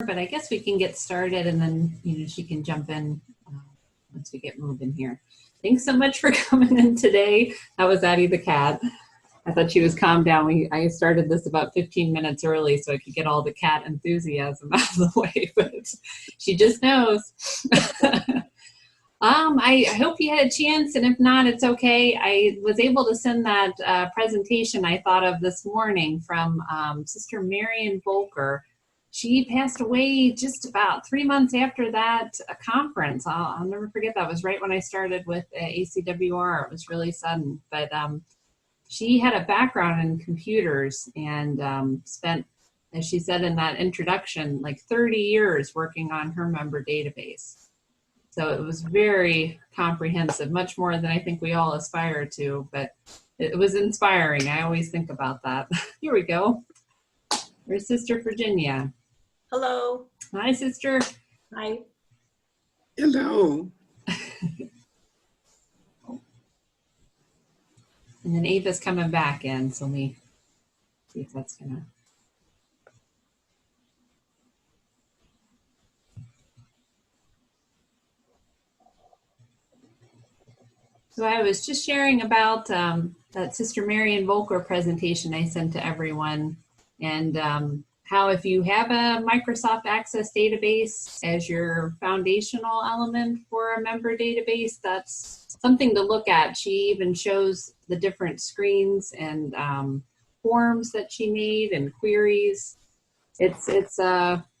but I guess we can get started, and then she can jump in once we get moving here. Thanks so much for coming in today. That was Addie the cat. I thought she was calmed down. I started this about 15 minutes early so I could get all the cat enthusiasm out of the way, but she just knows. I hope you had a chance, and if not, it's okay. I was able to send that presentation I thought of this morning from Sister Marion Volker. She passed away just about 3 months after that conference. I'll never forget that. It was right when I started with ACWR. It was really sudden, but she had a background in computers and spent, as she said in that introduction, like 30 years working on her member database. So it was very comprehensive, much more than I think we all aspire to, but it was inspiring. I always think about that. Here we go. There's Sister Virginia. Hello. Hi, Sister. Hi. Hello. And then Ava's coming back in, so let me see if that's gonna. So I was just sharing about that Sister Marion Volker presentation I sent to everyone, and how if you have a Microsoft Access database as your foundational element for a member database, that's something to look at. She even shows the different screens and forms that she made and queries. It's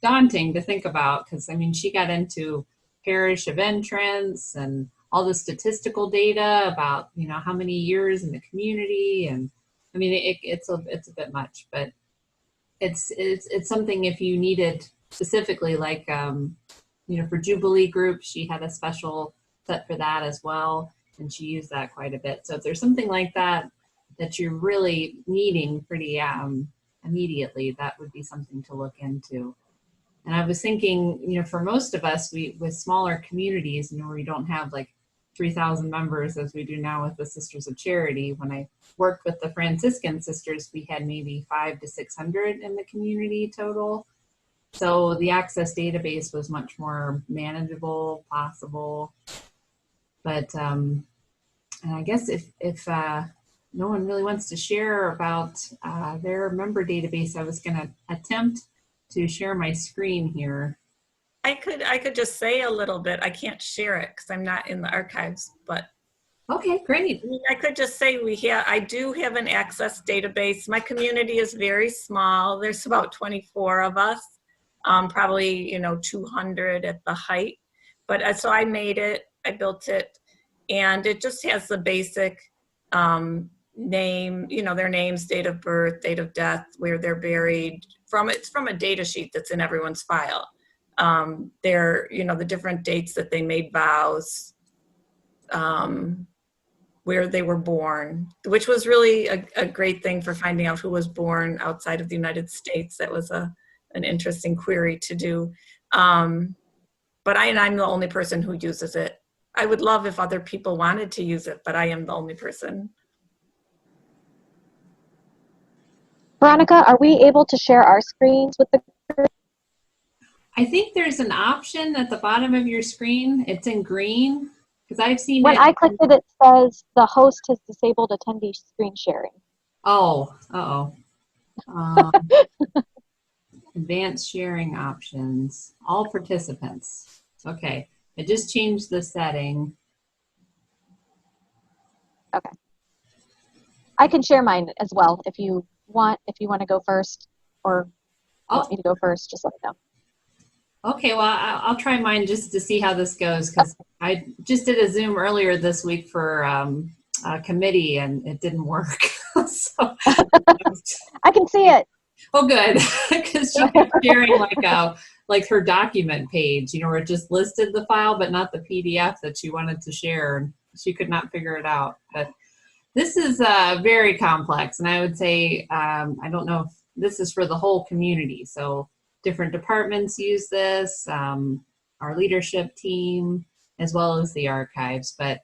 daunting to think about, because I mean, she got into parish event trends and all the statistical data about how many years in the community, and I mean it's a bit much, but it's something if you needed specifically, like for Jubilee group, she had a special set for that as well, and she used that quite a bit. So if there's something like that that you're really needing pretty immediately, that would be something to look into. And I was thinking, for most of us, with smaller communities, where we don't have like 3,000 members as we do now with the Sisters of Charity. When I worked with the Franciscan sisters, we had maybe 500 to 600 in the community total. So the Access database was much more manageable, possible. But and I guess if no one really wants to share about their member database, I was going to attempt to share my screen here. I could just say a little bit. I can't share it because I'm not in the archives, but okay, great. I could just say I do have an Access database. My community is very small. There's about 24 of us, probably 200 at the height. But so I made it, I built it, and it just has the basic name, their names, date of birth, date of death, where they're buried. It's from a data sheet that's in everyone's file. The different dates that they made vows, where they were born, which was really a great thing for finding out who was born outside of the United States. That was an interesting query to do. But I'm the only person who uses it. I would love if other people wanted to use it, but I am the only person. Veronica, are we able to share our screens with the group? I think there's an option at the bottom of your screen. It's in green, because I've seen when I clicked it, it says the host has disabled attendee screen sharing. Oh, advanced sharing options, all participants. Okay, I just changed the setting. Okay. I can share mine as well if you want to go first, or want me to go first, just let me know. Okay, well, I'll try mine just to see how this goes, because I just did a Zoom earlier this week for a committee, and it didn't work. So, I can see it. Oh, good, because she kept sharing like her document page, where it just listed the file, but not the PDF that she wanted to share, and she could not figure it out. But this is very complex, and I would say, I don't know if this is for the whole community, so different departments use this, our leadership team, as well as the archives. But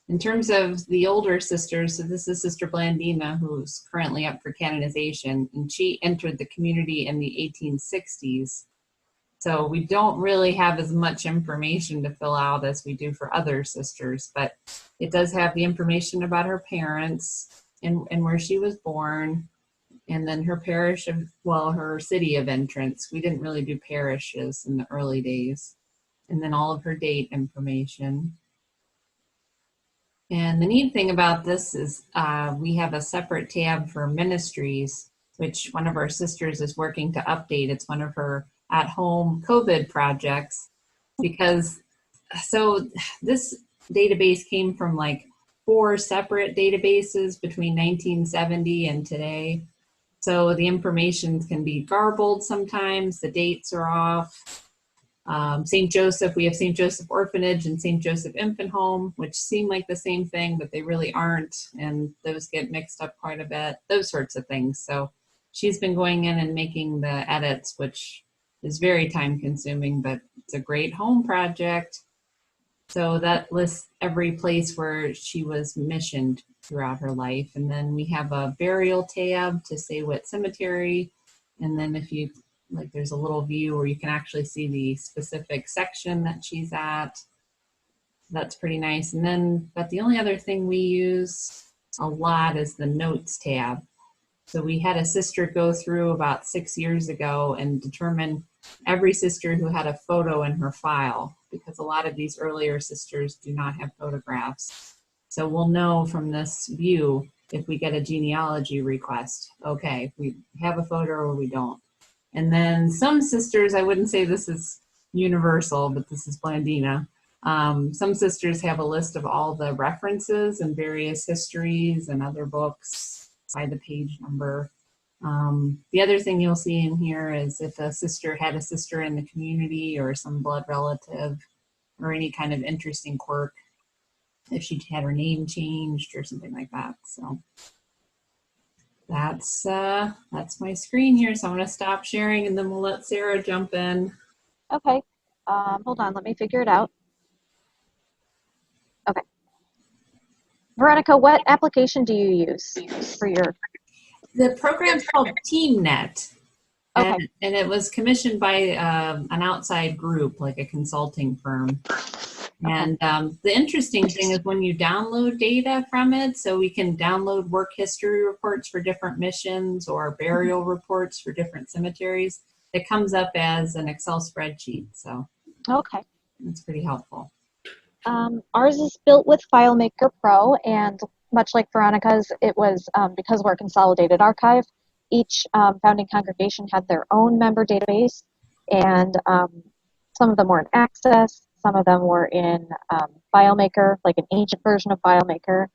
in terms of the older sisters, so this is Sister Blandina, who's currently up for canonization, and she entered the community in the 1860s. So we don't really have as much information to fill out as we do for other sisters, but it does have the information about her parents and where she was born, and then her parish of, well, her city of entrance. We didn't really do parishes in the early days. And then all of her date information. And the neat thing about this is we have a separate tab for ministries, which one of our sisters is working to update. It's one of her at-home COVID projects, because so this database came from like 4 separate databases between 1970 and today. So the information can be garbled sometimes, the dates are off. St. Joseph, we have St. Joseph Orphanage and St. Joseph Infant Home, which seem like the same thing, but they really aren't, and those get mixed up quite a bit, those sorts of things. So she's been going in and making the edits, which is very time consuming, but it's a great home project. So that lists every place where she was missioned throughout her life. And then we have a burial tab to say what cemetery. And then if you, like, there's a little view where you can actually see the specific section that she's at. That's pretty nice. And then, but the only other thing we use a lot is the notes tab. So we had a sister go through about 6 years ago and determine every sister who had a photo in her file, because a lot of these earlier sisters do not have photographs. So we'll know from this view if we get a genealogy request, okay, we have a photo or we don't. And then some sisters, I wouldn't say this is universal, but this is Blandina. Some sisters have a list of all the references and various histories and other books by the page number. The other thing you'll see in here is if a sister had a sister in the community or some blood relative or any kind of interesting quirk, if she had her name changed or something like that. So that's my screen here. So I'm going to stop sharing and then we'll let Sarah jump in. Okay. Hold on. Let me figure it out. Okay. Veronica, what application do you use for your? The program's called TeamNet. Okay. And it was commissioned by an outside group, like a consulting firm. And the interesting thing is when you download data from it, so we can download work history reports for different missions or burial reports for different cemeteries, it comes up as an Excel spreadsheet. So Okay. it's pretty helpful. Ours is built with FileMaker Pro, and much like Veronica's, it was because we're a consolidated archive. Each founding congregation had their own member database, and some of them were in Access, some of them were in FileMaker, like an ancient version of FileMaker,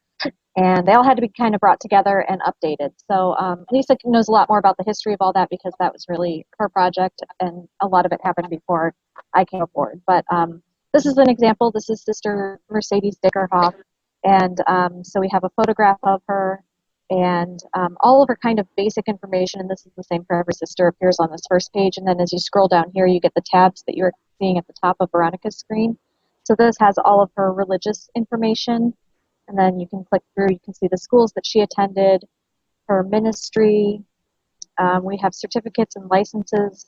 and they all had to be kind of brought together and updated. So Lisa knows a lot more about the history of all that because that was really her project, and a lot of it happened before I came aboard. But this is an example. This is Sister Mercedes Dickerhoff, and so we have a photograph of her, and all of her kind of basic information, and this is the same for every sister, appears on this first page. And then as you scroll down here, you get the tabs that you're seeing at the top of Veronica's screen. So this has all of her religious information, and then you can click through, you can see the schools that she attended, her ministry. We have certificates and licenses,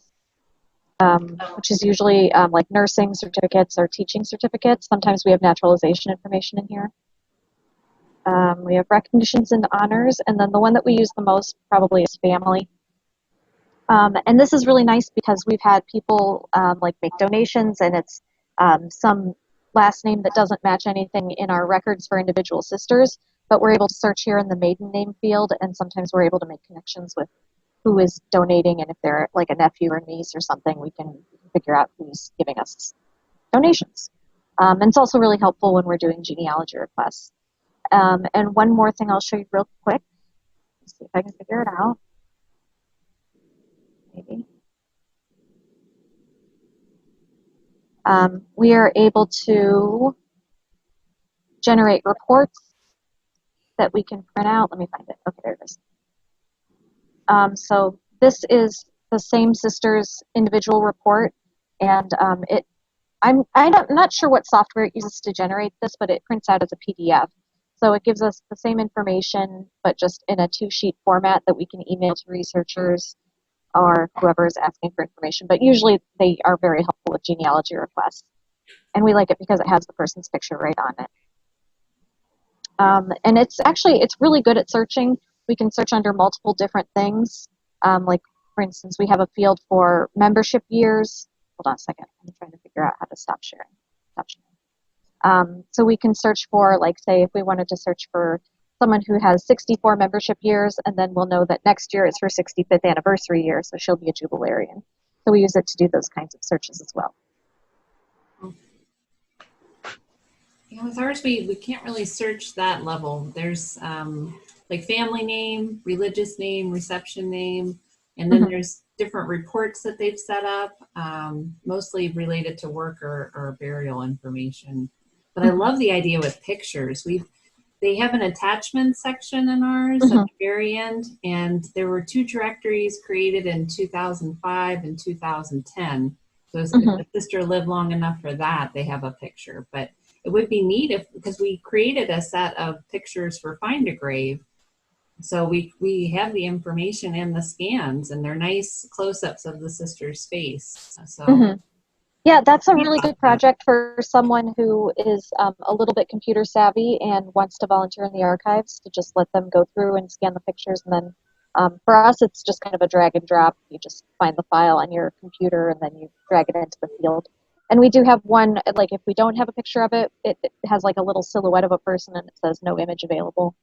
which is usually like nursing certificates or teaching certificates. Sometimes we have naturalization information in here. We have recognitions and honors, and then the one that we use the most probably is family. And this is really nice because we've had people like make donations, and it's some last name that doesn't match anything in our records for individual sisters, but we're able to search here in the maiden name field, and sometimes we're able to make connections with who is donating, and if they're like a nephew or niece or something, we can figure out who's giving us donations. And it's also really helpful when we're doing genealogy requests. And one more thing I'll show you real quick. Let's see if I can figure it out. Maybe. We are able to generate reports that we can print out. Let me find it. Okay, there it is. So this is the same sister's individual report, and I'm not sure what software it uses to generate this, but it prints out as a PDF. So it gives us the same information, but just in a 2-sheet format that we can email to researchers. or whoever is asking for information. But usually they are very helpful with genealogy requests. And we like it because it has the person's picture right on it. And it's really good at searching. We can search under multiple different things. Like, for instance, we have a field for membership years. Hold on a second. I'm trying to figure out how to stop sharing. So we can search for, like, say, if we wanted to search for someone who has 64 membership years, and then we'll know that next year is her 65th anniversary year, so she'll be a jubilarian. So we use it to do those kinds of searches as well. Yeah, with ours, we can't really search that level. There's like family name, religious name, reception name, and then there's different reports that they've set up, mostly related to work or burial information. But I love the idea with pictures. They have an attachment section in ours at the very end, and there were 2 directories created in 2005 and 2010. So if the sister lived long enough for that, they have a picture. But it would be neat because we created a set of pictures for Find a Grave. So we have the information and the scans, and they're nice close-ups of the sister's face. So yeah, that's a really good project for someone who is a little bit computer savvy and wants to volunteer in the archives, to just let them go through and scan the pictures. And then for us, it's just kind of a drag and drop. You just find the file on your computer and then you drag it into the field. And we do have one, like, if we don't have a picture of it, it has like a little silhouette of a person and it says no image available,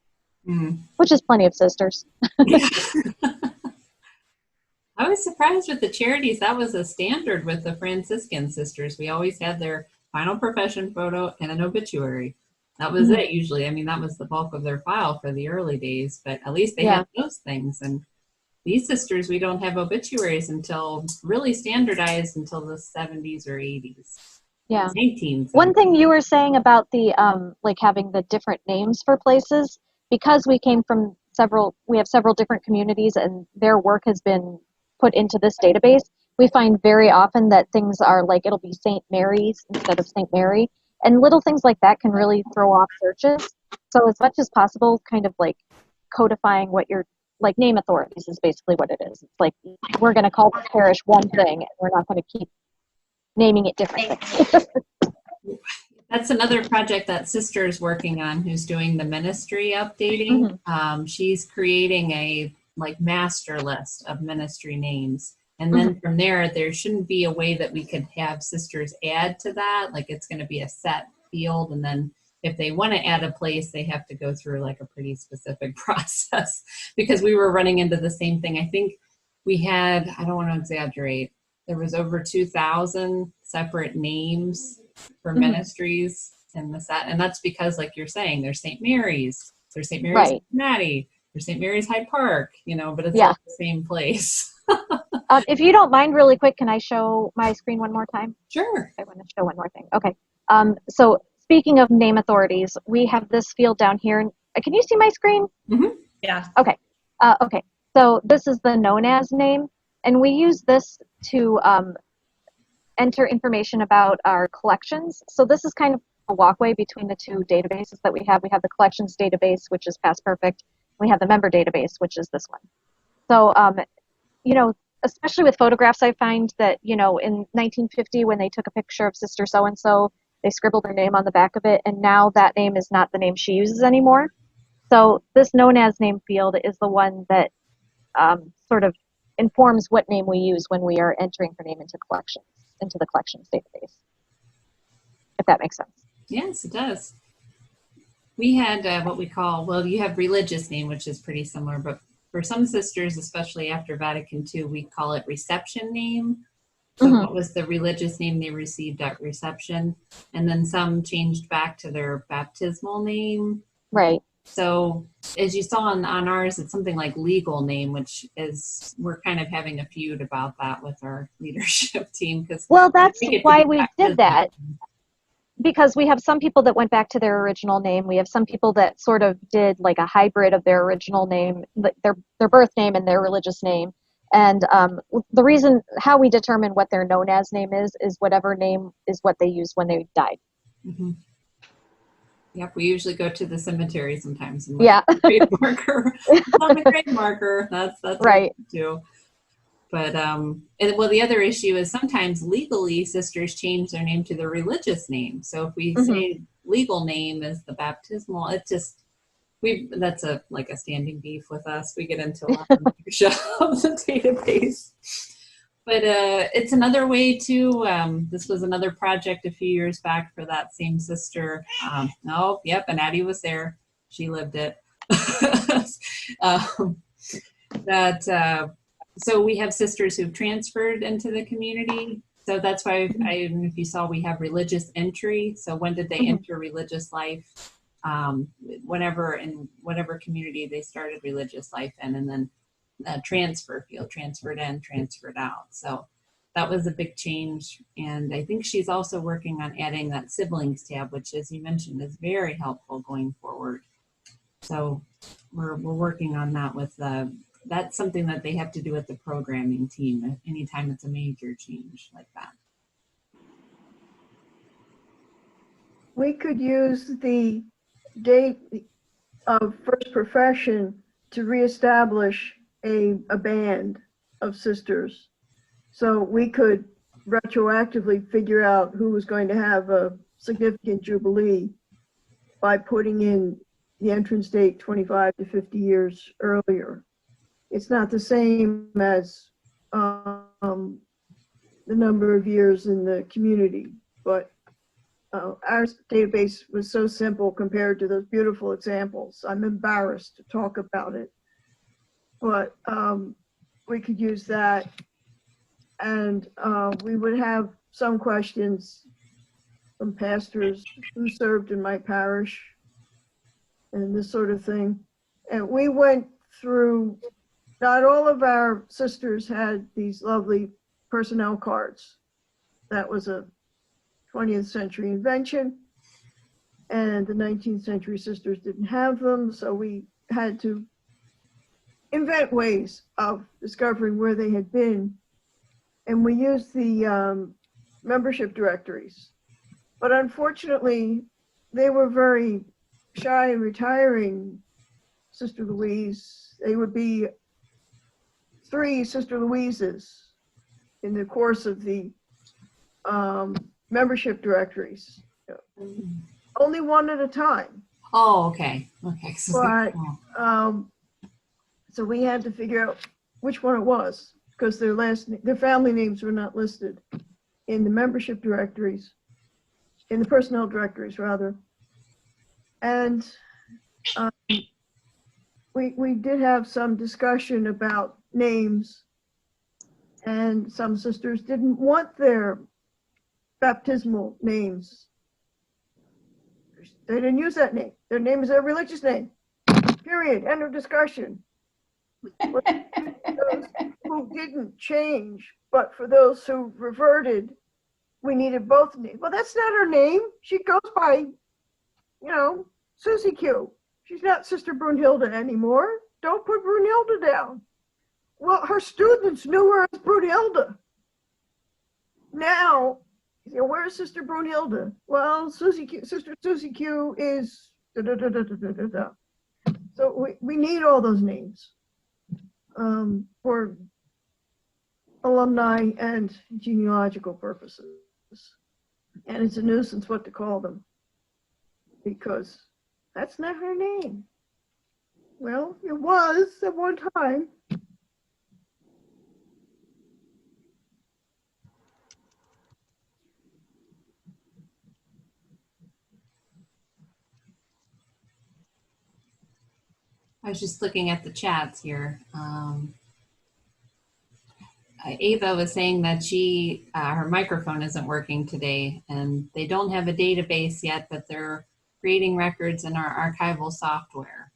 which is plenty of sisters. I was surprised with the charities. That was a standard with the Franciscan sisters. We always had their final profession photo and an obituary. That was it usually. I mean, that was the bulk of their file for the early days, but at least they had those things. And these sisters, we don't have obituaries until really standardized until the 70s or 80s. Yeah. 1970s. One thing you were saying about the like having the different names for places, because we have several different communities and their work has been put into this database, we find very often that things are like, it'll be St. Mary's instead of St. Mary, and little things like that can really throw off searches. So as much as possible, kind of like codifying what you're, like, name authorities is basically what it is. It's like, we're going to call the parish one thing, and we're not going to keep naming it differently. That's another project that Sister is working on, who's doing the ministry updating. She's creating a master list of ministry names. And then from there shouldn't be a way that we could have sisters add to that. Like, it's going to be a set field. And then if they want to add a place, they have to go through like a pretty specific process, because we were running into the same thing. I think we had, I don't want to exaggerate, there was over 2,000 separate names for ministries in the set. And that's because, like you're saying, there's St. Mary's, there's St. Mary's Cincinnati, there's St. Mary's Hyde Park, but it's all the same place. If you don't mind, really quick, can I show my screen one more time? Sure. I want to show one more thing. Okay. So speaking of name authorities, we have this field down here. Can you see my screen? Yeah. Okay. Okay. So this is the known as name, and we use this to enter information about our collections. So this is kind of a walkway between the 2 databases that we have. We have the collections database, which is past perfect. We have the member database, which is this one. So, especially with photographs, I find that, in 1950, when they took a picture of Sister so-and-so, they scribbled their name on the back of it, and now that name is not the name she uses anymore. So this known as name field is the one that sort of informs what name we use when we are entering her name into the collections database, if that makes sense. Yes, it does. We had what we call, you have religious name, which is pretty similar, but for some sisters, especially after Vatican II, we call it reception name. So what was the religious name they received at reception? And then some changed back to their baptismal name. Right. So as you saw on ours, it's something like legal name, which is, we're kind of having a feud about that with our leadership team. Well, that's why we did that. Because we have some people that went back to their original name. We have some people that sort of did like a hybrid of their original name, their birth name and their religious name. And the reason how we determine what their known as name is whatever name is what they used when they died. Yep, we usually go to the cemetery sometimes. And Yeah. grave marker. On the grave marker. That's right. Too. But well, the other issue is sometimes legally sisters change their name to their religious name. So if we say legal name is the baptismal, it just that's like a standing beef with us. We get into a lot of minutia of the database. But it's another way to, this was another project a few years back for that same sister. Oh, yep, and Addie was there. She lived it. So we have sisters who've transferred into the community. So that's why, if you saw, we have religious entry. So when did they enter religious life? Whenever in whatever community they started religious life in, and then transfer field, transferred in, transferred out. So that was a big change. And I think she's also working on adding that siblings tab, which, as you mentioned, is very helpful going forward. So we're working on that with that's something that they have to do with the programming team anytime it's a major change like that. We could use the date of first profession to reestablish a band of sisters. So we could retroactively figure out who was going to have a significant jubilee by putting in the entrance date 25 to 50 years earlier. It's not the same as the number of years in the community, but our database was so simple compared to those beautiful examples. I'm embarrassed to talk about it, but we could use that, and we would have some questions from pastors who served in my parish and this sort of thing. And we went through, not all of our sisters had these lovely personnel cards. That was a 20th century invention, and the 19th century sisters didn't have them, so we had to invent ways of discovering where they had been. And we used the membership directories. But unfortunately, they were very shy and retiring. Sister Louise, they would be 3 Sister Louises in the course of the membership directories. Only one at a time. Oh, okay. Okay. But so we had to figure out which one it was, because their family names were not listed in the membership directories, in the personnel directories rather. And we did have some discussion about names, and some sisters didn't want their baptismal names. They didn't use that name. Their name is their religious name. Period. End of discussion. For those who didn't change, but for those who reverted, we needed both names. Well, that's not her name. She goes by, Susie Q. She's not Sister Brunhilde anymore. Don't put Brunhilde down. Well, her students knew her as Brunhilde. Now, where's Sister Brunhilde? Well, Sister Susie Q is da-da-da-da-da-da-da. So we need all those names for alumni and genealogical purposes. And it's a nuisance what to call them, because that's not her name. Well, it was at one time. I was just looking at the chats here. Ava was saying that her microphone isn't working today, and they don't have a database yet, but they're creating records in our archival software.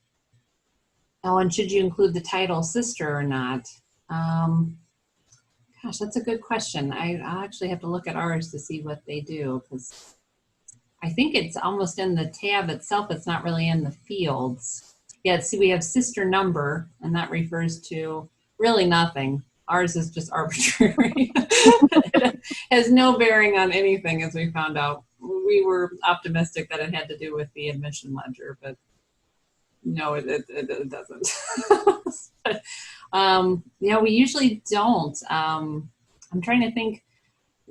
Oh, and should you include the title sister or not? Gosh, that's a good question. I'll actually have to look at ours to see what they do, because I think it's almost in the tab itself. It's not really in the fields. Yeah, see, we have sister number, and that refers to really nothing. Ours is just arbitrary. It has no bearing on anything, as we found out. We were optimistic that it had to do with the admission ledger, but No, it doesn't. But, yeah, we usually don't. I'm trying to think.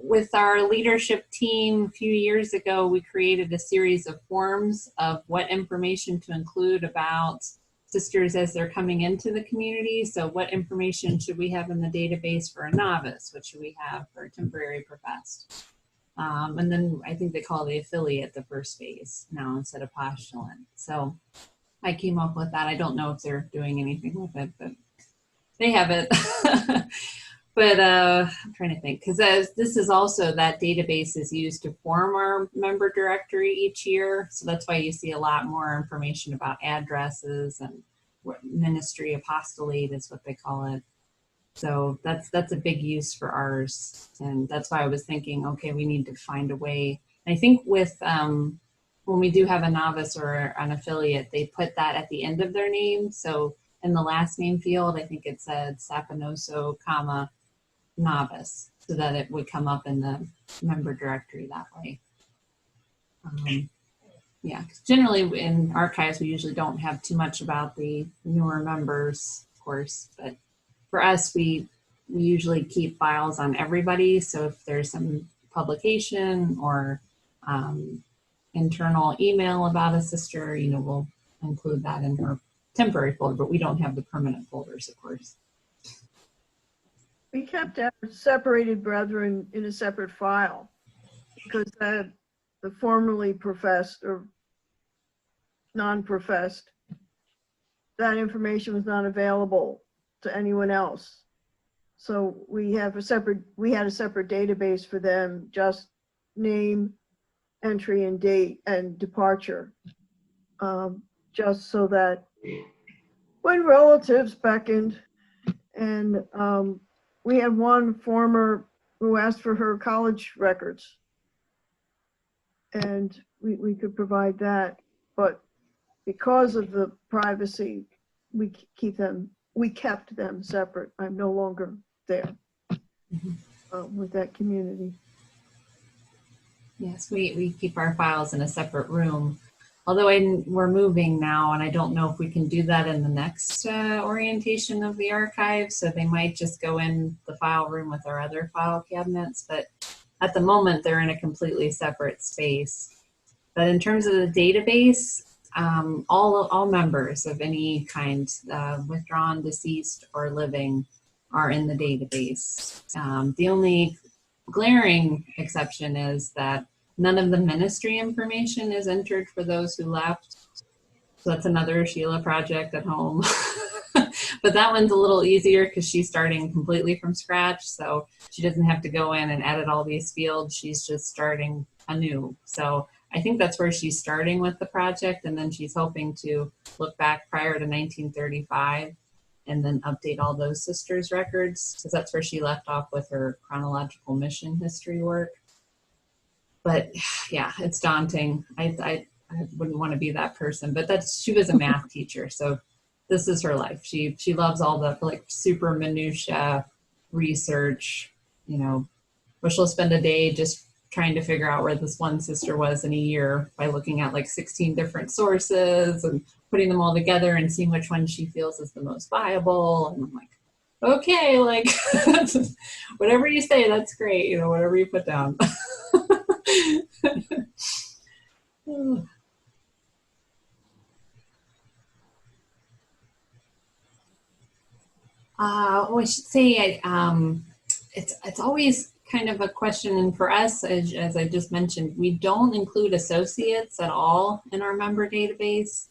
With our leadership team a few years ago, we created a series of forms of what information to include about sisters as they're coming into the community. So what information should we have in the database for a novice? What should we have for a temporary professed? And then I think they call the affiliate the first phase now instead of postulant. So I came up with that. I don't know if they're doing anything with it, but they have it. But I'm trying to think, because this is also, that database is used to form our member directory each year. So that's why you see a lot more information about addresses and what ministry apostolate is what they call it. So that's a big use for ours. And that's why I was thinking, okay, we need to find a way. And I think with, when we do have a novice or an affiliate, they put that at the end of their name. So in the last name field, I think it said Sapinoso, comma, novice, so that it would come up in the member directory that way. Yeah, 'cause generally in archives, we usually don't have too much about the newer members, of course, but for us, we usually keep files on everybody. So if there's some publication or internal email about a sister, you know, we'll include that in her temporary folder, but we don't have the permanent folders, of course. We kept our separated brethren in a separate file because the formerly professed or non-professed, that information was not available to anyone else. So we had a separate database for them, just name, entry and date and departure, just so that when relatives beckoned, and we had one former who asked for her college records, and we could provide that, but because of the privacy, we kept them separate. I'm no longer there with that community. Yes, we keep our files in a separate room. Although we're moving now, and I don't know if we can do that in the next orientation of the archive. So they might just go in the file room with our other file cabinets. But at the moment, they're in a completely separate space. But in terms of the database, all members of any kind, withdrawn, deceased, or living, are in the database. The only glaring exception is that none of the ministry information is entered for those who left. So that's another Sheila project at home. But that one's a little easier because she's starting completely from scratch. So she doesn't have to go in and edit all these fields. She's just starting anew. So I think that's where she's starting with the project. And then she's hoping to look back prior to 1935 and then update all those sisters' records, because that's where she left off with her chronological mission history work. But yeah, it's daunting. I wouldn't want to be that person, but she was a math teacher, so this is her life. She loves all the like super minutia research, you know, where she'll spend a day just trying to figure out where this one sister was in a year by looking at like 16 different sources and putting them all together and seeing which one she feels is the most viable. And I'm like, okay, like whatever you say, that's great. You know, whatever you put down. I should say it's always kind of a question, and for us, as I just mentioned, we don't include associates at all in our member database.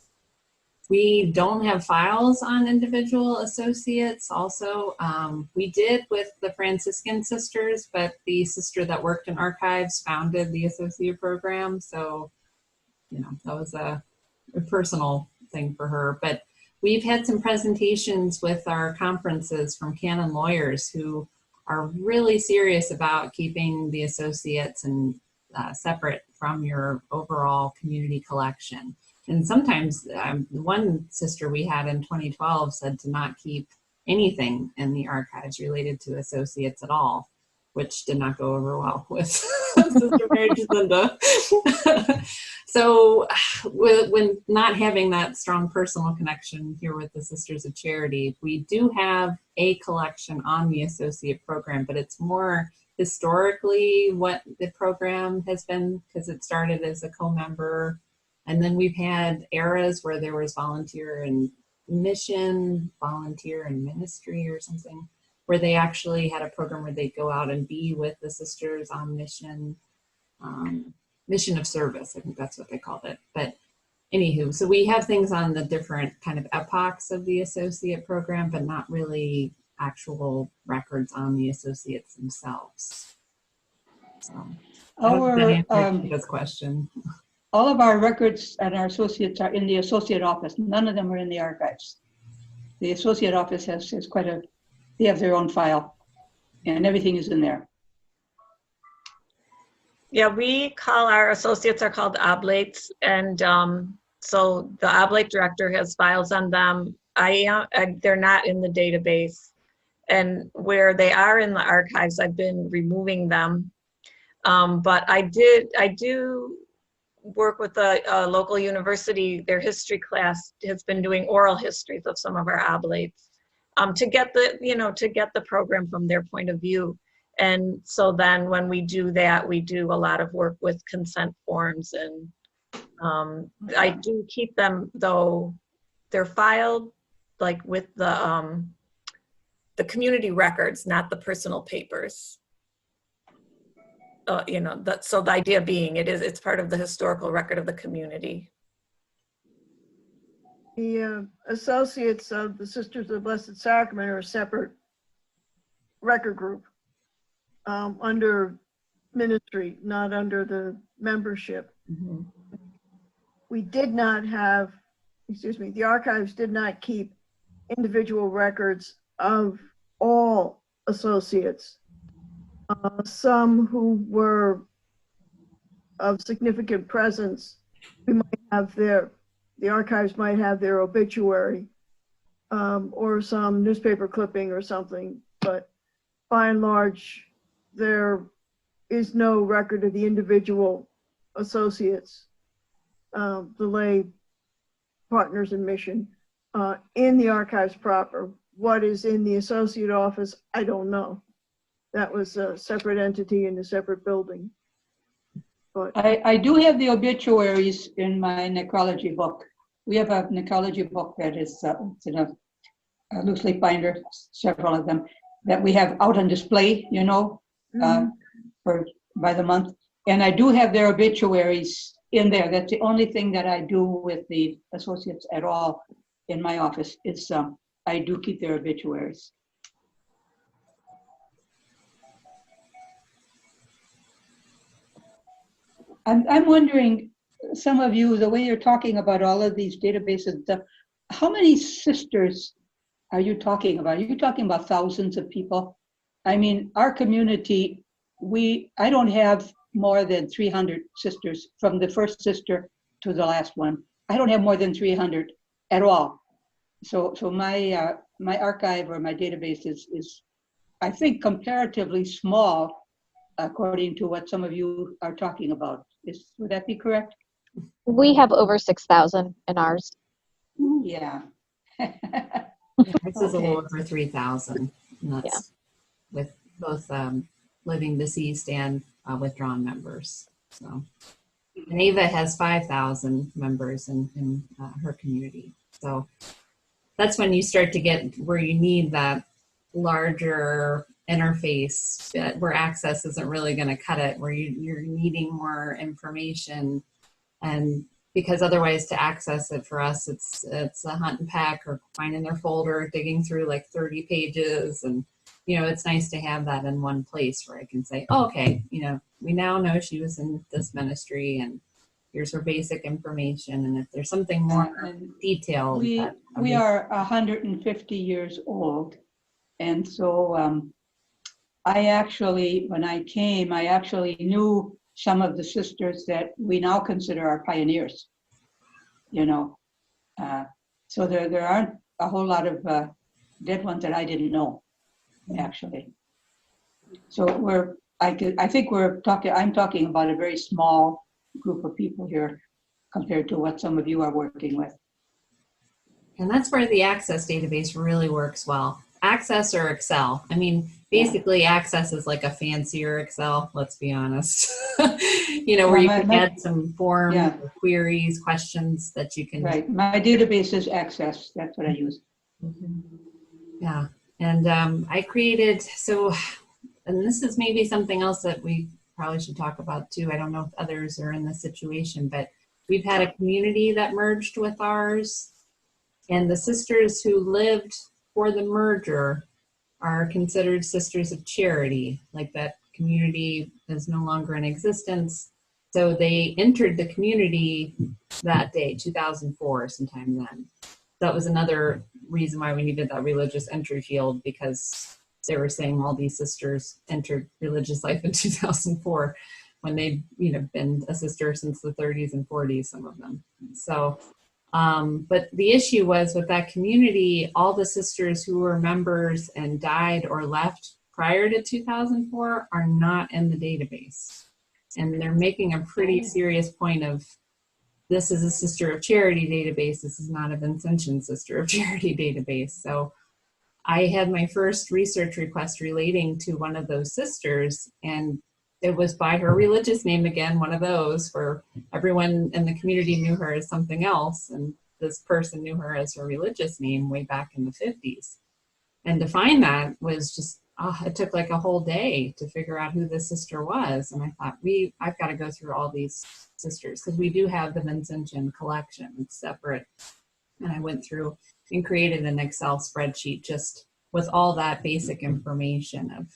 We don't have files on individual associates also. We did with the Franciscan sisters, but the sister that worked in archives founded the associate program. So, you know, that was a personal thing for her. But we've had some presentations with our conferences from canon lawyers who are really serious about keeping the associates and separate from your overall community collection. And sometimes one sister we had in 2012 said to not keep anything in the archives related to associates at all, which did not go over well with Sister Mary Jacinda. So when not having that strong personal connection here with the Sisters of Charity, we do have a collection on the associate program, but it's more historically what the program has been, because it started as a co-member. And then we've had eras where there was volunteer and mission, volunteer and ministry or something, where they actually had a program where they'd go out and be with the sisters on mission, mission of service. I think that's what they called it. But anywho, so we have things on the different kind of epochs of the associate program, but not really actual records on the associates themselves. So I hope that answers this question. All of our records and our associates are in the associate office. None of them are in the archives. The associate office has quite a, they have their own file and everything is in there. Yeah, we call our associates are called oblates, and so the oblate director has files on them. They're not in the database, and where they are in the archives, I've been removing them. But I do work with a local university. Their history class has been doing oral histories of some of our oblates to get the program from their point of view. And so then when we do that, we do a lot of work with consent forms, and I do keep them, though they're filed like with the community records, not the personal papers. So the idea being it's part of the historical record of the community. The associates of the Sisters of the Blessed Sacrament are a separate record group under ministry, not under the membership. Mm-hmm. We did not have, the archives did not keep individual records of all associates. Some who were of significant presence, we might have the archives might have their obituary or some newspaper clipping or something, but by and large, there is no record of the individual associates, the lay partners in mission, in the archives proper. What is in the associate office, I don't know. That was a separate entity in a separate building. But I do have the obituaries in my necrology book. We have a necrology book that is it's in a loose leaf binder, several of them, that we have out on display, by the month. And I do have their obituaries in there. That's the only thing that I do with the associates at all in my office is I do keep their obituaries. I'm wondering, some of you, the way you're talking about all of these databases and stuff, how many sisters are you talking about? Are you talking about thousands of people? I mean, our community, I don't have more than 300 sisters from the first sister to the last one. I don't have more than 300 at all. So my my archive or my database is I think comparatively small according to what some of you are talking about. Would that be correct? We have over 6,000 in ours. Yeah. This is a little over 3,000. And that's with both living, deceased, and withdrawn members. So, and Ava has 5,000 members in her community. So that's when you start to get where you need that larger interface where access isn't really going to cut it, where you're needing more information. And because otherwise to access it for us, it's a hunt and peck or finding their folder, digging through like 30 pages. And, it's nice to have that in one place where I can say, oh, okay, we now know she was in this ministry and here's her basic information. And if there's something more detailed. We are 150 years old. And so I actually, when I came, I actually knew some of the sisters that we now consider our pioneers, so there aren't a whole lot of dead ones that I didn't know, actually. So I think I'm talking about a very small group of people here compared to what some of you are working with. And that's where the Access database really works well. Access or Excel. I mean, basically Access is like a fancier Excel, let's be honest. You know, where you can add some forms, or queries, questions that you can. Right, my database is Access, that's what I use. Yeah, and I created, and this is maybe something else that we probably should talk about too. I don't know if others are in this situation, but we've had a community that merged with ours, and the sisters who lived for the merger are considered sisters of charity. Like, that community is no longer in existence. So they entered the community that day, 2004, sometime then. That was another reason why we needed that religious entry field, because they were saying all these sisters entered religious life in 2004 when they'd, you know, been a sister since the 30s and 40s, some of them. So, but the issue was with that community, all the sisters who were members and died or left prior to 2004 are not in the database. And they're making a pretty serious point of, this is a Sister of Charity database. This is not a Vincentian Sister of Charity database. So I had my first research request relating to one of those sisters, and it was by her religious name again, one of those where everyone in the community knew her as something else, and this person knew her as her religious name way back in the 50s. And to find that was just, it took like a whole day to figure out who this sister was. And I thought, I've got to go through all these sisters, because we do have the Vincentian collection. It's separate. And I went through and created an Excel spreadsheet just with all that basic information of,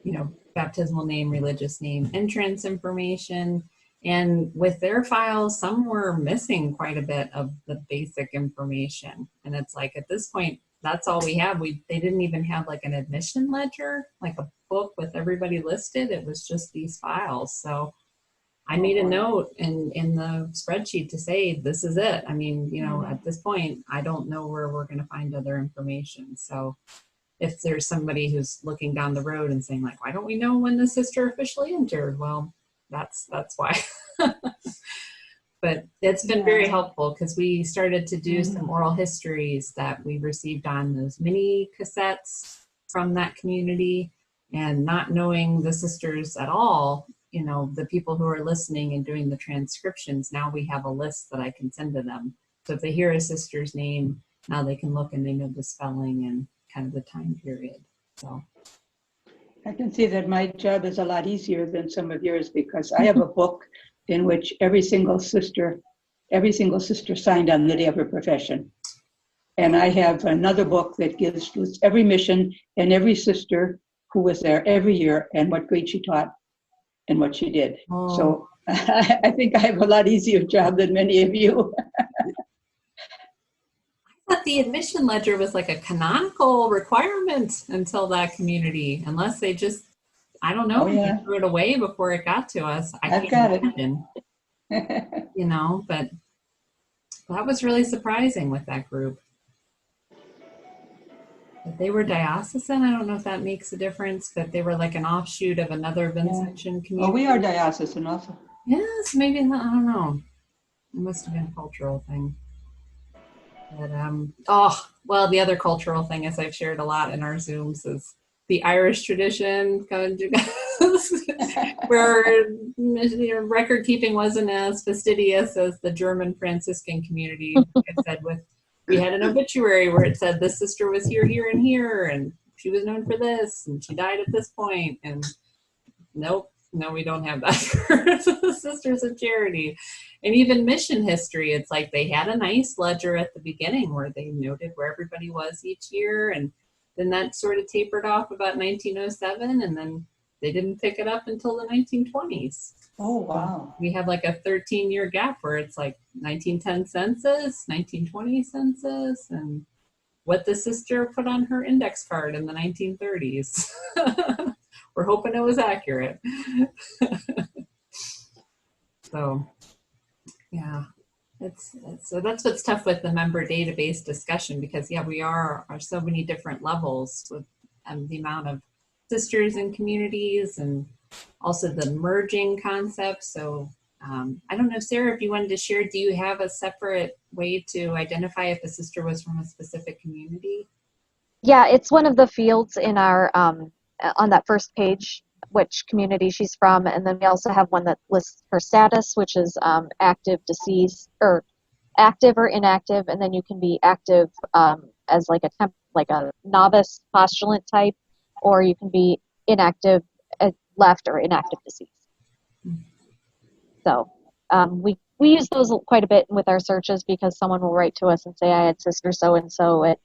you know, baptismal name, religious name, entrance information. And with their files, some were missing quite a bit of the basic information. And it's like, at this point, that's all we have. They didn't even have like an admission ledger, like a book with everybody listed. It was just these files. So I made a note in the spreadsheet to say, this is it. I mean, you know, at this point, I don't know where we're going to find other information. So if there's somebody who's looking down the road and saying like, why don't we know when the sister officially entered? Well, that's why. But it's been very helpful, because we started to do some oral histories that we received on those mini cassettes from that community, and not knowing the sisters at all, you know, the people who are listening and doing the transcriptions, now we have a list that I can send to them. So if they hear a sister's name, now they can look and they know the spelling and kind of the time period. So I can see that my job is a lot easier than some of yours, because I have a book in which every single sister signed on the day of her profession. And I have another book that gives every mission and every sister who was there every year and what grade she taught and what she did. Oh. So I think I have a lot easier job than many of you. I thought the admission ledger was like a canonical requirement until that community, unless they just, I don't know, they threw it away before it got to us. I've got imagine. It. You know, but that was really surprising with that group. But they were diocesan. I don't know if that makes a difference, but they were like an offshoot of another Vincentian community. Oh, we are diocesan also. Yes, maybe not, I don't know. It must have been a cultural thing. But well, the other cultural thing, as I've shared a lot in our Zooms, is the Irish tradition, where record keeping wasn't as fastidious as the German Franciscan community. Like I said, we had an obituary where it said this sister was here, here, and here, and she was known for this, and she died at this point. And nope, no, we don't have that for the Sisters of Charity. And even mission history, it's like they had a nice ledger at the beginning where they noted where everybody was each year, and then that sort of tapered off about 1907, and then they didn't pick it up until the 1920s. Oh, wow. We have like a 13-year gap where it's like 1910 census, 1920 census, and what the sister put on her index card in the 1930s. We're hoping it was accurate. So, yeah. So that's what's tough with the member database discussion, because we are so many different levels with the amount of sisters and communities, and also the merging concept. So I don't know, Sarah, if you wanted to share, do you have a separate way to identify if a sister was from a specific community? Yeah, it's one of the fields in our on that first page, which community she's from, and then we also have one that lists her status, which is active, deceased, or active or inactive, and then you can be active as like a novice postulant type, or you can be inactive, left, or inactive deceased. So we use those quite a bit with our searches because someone will write to us and say, I had sister so and so at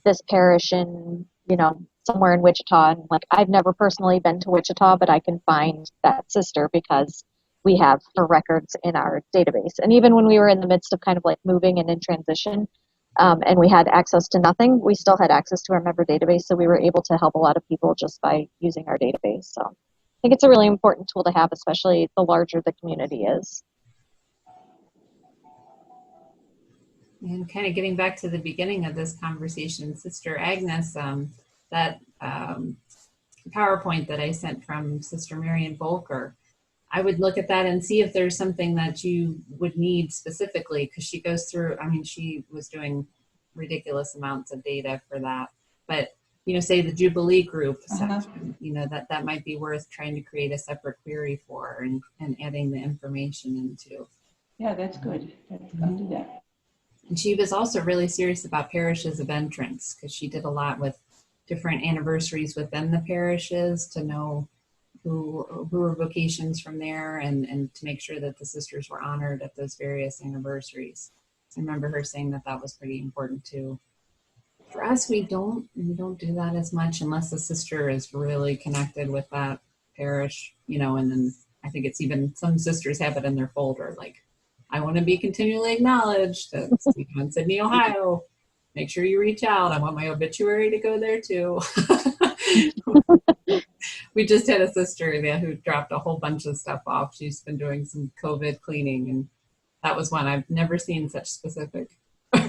this parish in, you know, somewhere in Wichita, and like I've never personally been to Wichita, but I can find that sister because we have her records in our database. And even when we were in the midst of kind of like moving and in transition, and we had access to nothing, we still had access to our member database, so we were able to help a lot of people just by using our database. So I think it's a really important tool to have, especially the larger the community is. And kind of getting back to the beginning of this conversation, Sister Agnes, that PowerPoint that I sent from Sister Marian Volker, I would look at that and see if there's something that you would need specifically, because she goes through, I mean, she was doing ridiculous amounts of data for that. But, you know, say the Jubilee group section, you know, that might be worth trying to create a separate query for and adding the information into. Yeah, that's good. I'll do that. And she was also really serious about parishes of entrance, because she did a lot with different anniversaries within the parishes to know who were vocations from there, and to make sure that the sisters were honored at those various anniversaries. I remember her saying that was pretty important too. For us, we don't do that as much unless the sister is really connected with that parish, you know, and then I think it's even some sisters have it in their folder, like, I want to be continually acknowledged that in Sydney, Ohio. Make sure you reach out. I want my obituary to go there too. We just had a sister who dropped a whole bunch of stuff off. She's been doing some COVID cleaning, and that was one. I've never seen such specific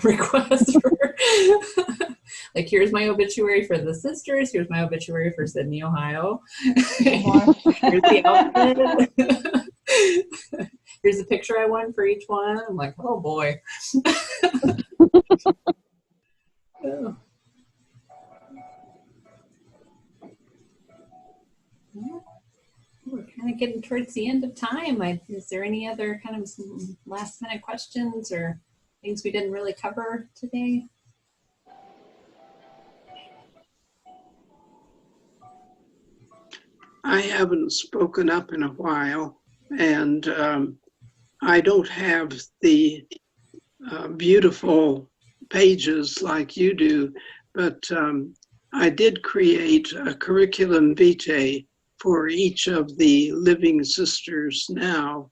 requests for, like, here's my obituary for the sisters. Here's my obituary for Sydney, Ohio. Here's the outfit. Here's a picture I want for each one. I'm like, oh boy. Oh. We're kind of getting towards the end of time. Is there any other kind of last minute questions or things we didn't really cover today? I haven't spoken up in a while, and I don't have the beautiful pages like you do, but I did create a curriculum vitae for each of the living sisters now.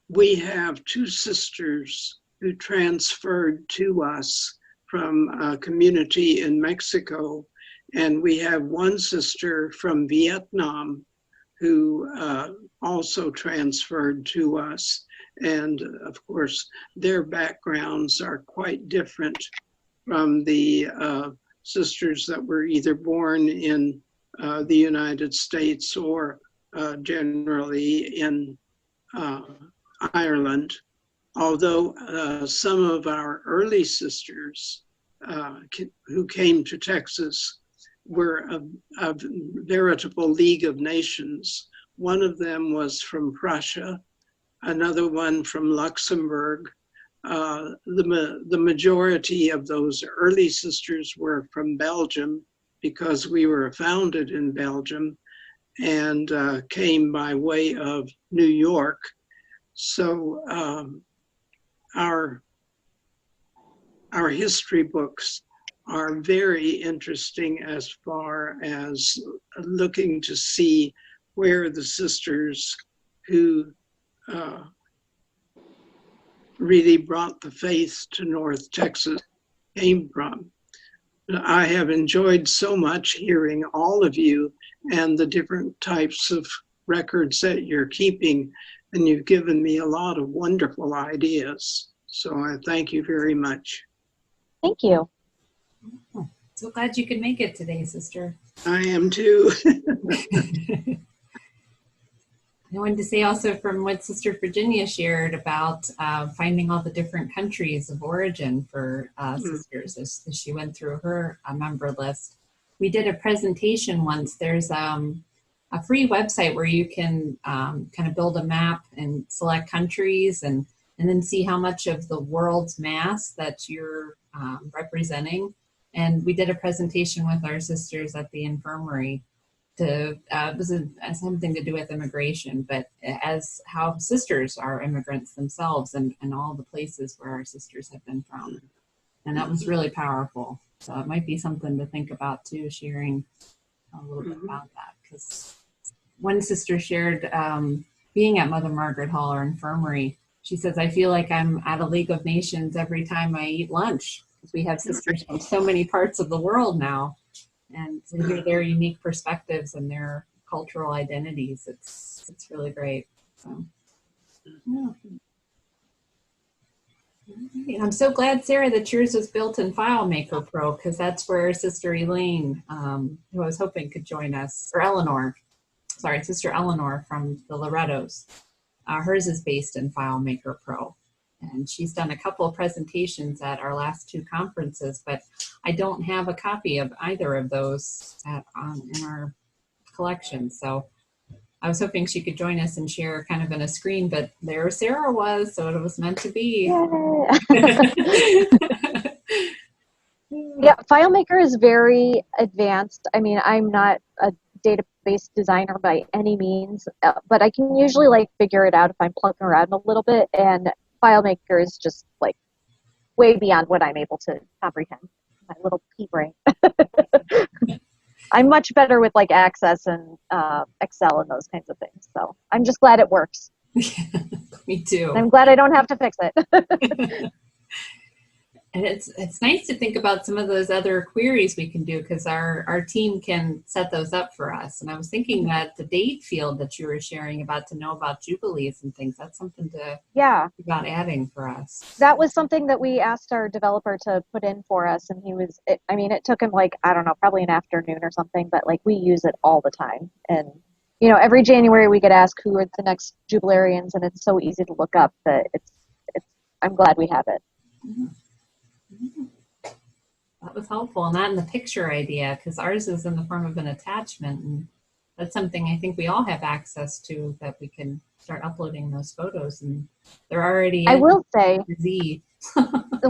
We have 2 sisters who transferred to us from a community in Mexico, and we have 1 sister from Vietnam who also transferred to us. And of course, their backgrounds are quite different from the sisters that were either born in the United States or generally in Ireland. Although some of our early sisters who came to Texas were a veritable League of Nations. One of them was from Prussia, another one from Luxembourg. The majority of those early sisters were from Belgium because we were founded in Belgium, and came by way of New York. So our history books are very interesting as far as looking to see where the sisters who really brought the faith to North Texas came from. I have enjoyed so much hearing all of you and the different types of records that you're keeping, and you've given me a lot of wonderful ideas. So I thank you very much. Thank you. Oh, so glad you could make it today, sister. I am too. I wanted to say also from what Sister Virginia shared about finding all the different countries of origin for sisters as she went through her member list. We did a presentation once. There's a free website where you can kind of build a map and select countries and then see how much of the world's mass that you're representing. And we did a presentation with our sisters at the infirmary. It was something to do with immigration, but as how sisters are immigrants themselves and all the places where our sisters have been from. And that was really powerful. So it might be something to think about too, sharing a little bit about that. Because one sister shared being at Mother Margaret Hall or infirmary. She says, I feel like I'm at a League of Nations every time I eat lunch. Because we have sisters from so many parts of the world now. And to hear their unique perspectives and their cultural identities, it's really great. So, yeah. I'm so glad, Sarah, that yours was built in FileMaker Pro, because that's where Sister Elaine, who I was hoping could join us, or Eleanor, sorry, Sister Eleanor from the Lorettos. Hers is based in FileMaker Pro. And she's done a couple of presentations at our last two conferences, but I don't have a copy of either of those in our collection. So I was hoping she could join us and share kind of in a screen, but there Sarah was, so it was meant to be. Yeah, FileMaker is very advanced. I mean, I'm not a database designer by any means, but I can usually like figure it out if I'm plugging around a little bit, and FileMaker is just like way beyond what I'm able to comprehend. My little pea brain. I'm much better with like Access and Excel and those kinds of things. So I'm just glad it works. Me too. I'm glad I don't have to fix it. And it's nice to think about some of those other queries we can do, because our team can set those up for us. And I was thinking that the date field that you were sharing about to know about jubilees and things, that's something to think about adding for us. That was something that we asked our developer to put in for us, and it took him like, I don't know, probably an afternoon or something, but like we use it all the time. And you know, every January we get asked who are the next jubilarians, and it's so easy to look up that I'm glad we have it. Mm-hmm. That was helpful, and that in the picture idea, because ours is in the form of an attachment, and that's something I think we all have access to, that we can start uploading those photos, and they're already. I will say, the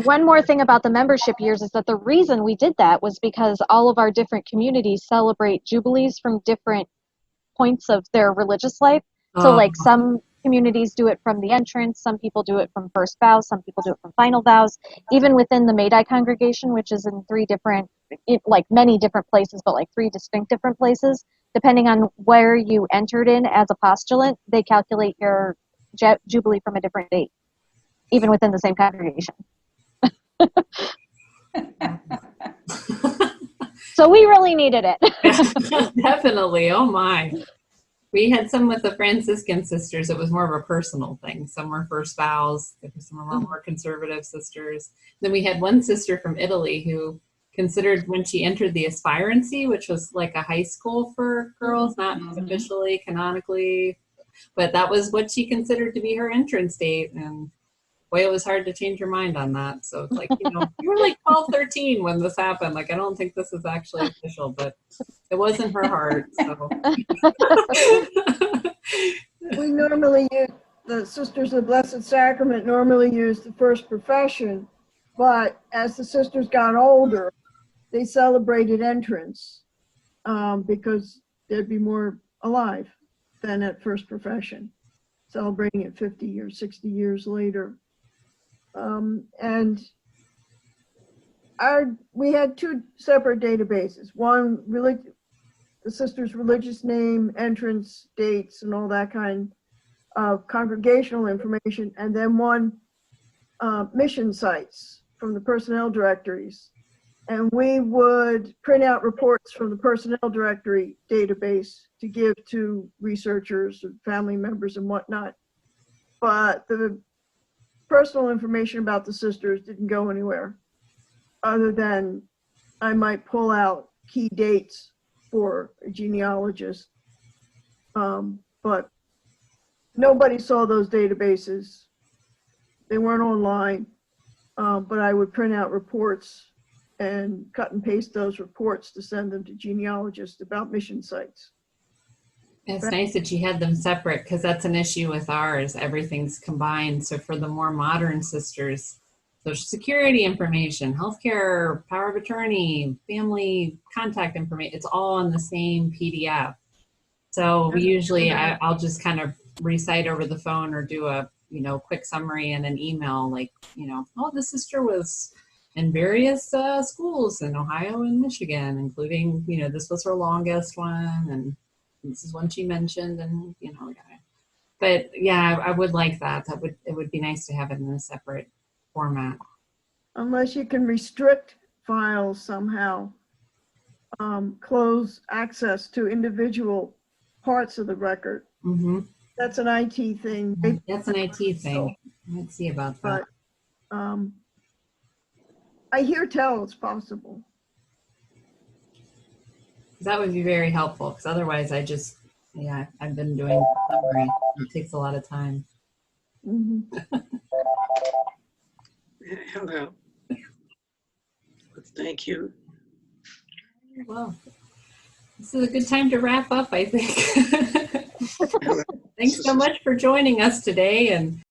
one more thing about the membership years is that the reason we did that was because all of our different communities celebrate jubilees from different points of their religious life. So like some communities do it from the entrance, some people do it from first vows, some people do it from final vows. Even within the Madai congregation, which is in many different places, but like 3 distinct different places, depending on where you entered in as a postulant, they calculate your jubilee from a different date, even within the same congregation. So we really needed it. Definitely. Oh my. We had some with the Franciscan sisters. It was more of a personal thing. Some were first vows. Some were more conservative sisters. Then we had one sister from Italy who considered, when she entered the aspirancy, which was like a high school for girls, not officially, canonically, but that was what she considered to be her entrance date. And boy, it was hard to change her mind on that. So it's like, you were like 12, 13 when this happened. Like, I don't think this is actually official, but it was in her heart. So we normally use, the Sisters of the Blessed Sacrament normally use the first profession, but as the sisters got older, they celebrated entrance because they'd be more alive than at first profession, celebrating it 50 or 60 years later. And we had 2 separate databases. One, the sister's religious name, entrance dates, and all that kind of congregational information, and then one mission sites from the personnel directories. And we would print out reports from the personnel directory database to give to researchers and family members and whatnot. But the personal information about the sisters didn't go anywhere, other than I might pull out key dates for a genealogist. But nobody saw those databases. They weren't online, but I would print out reports and cut and paste those reports to send them to genealogists about mission sites. It's nice that you had them separate, because that's an issue with ours. Everything's combined. So for the more modern sisters, Social Security information, healthcare, power of attorney, family contact information, it's all on the same PDF. So we usually, I'll just kind of recite over the phone or do a, quick summary in an email, like, oh, the sister was in various schools in Ohio and Michigan, including, this was her longest one, and this is one she mentioned, and, but yeah, I would like that. It would be nice to have it in a separate format. Unless you can restrict files somehow, close access to individual parts of the record. Mm-hmm. That's an IT thing. That's an IT thing. Let's see about that. But I hear tell it's possible. That would be very helpful, because otherwise I've been doing summary. It takes a lot of time. Mm-hmm. Hello. Thank you. Well, this is a good time to wrap up, I think. Thanks so much for joining us today, and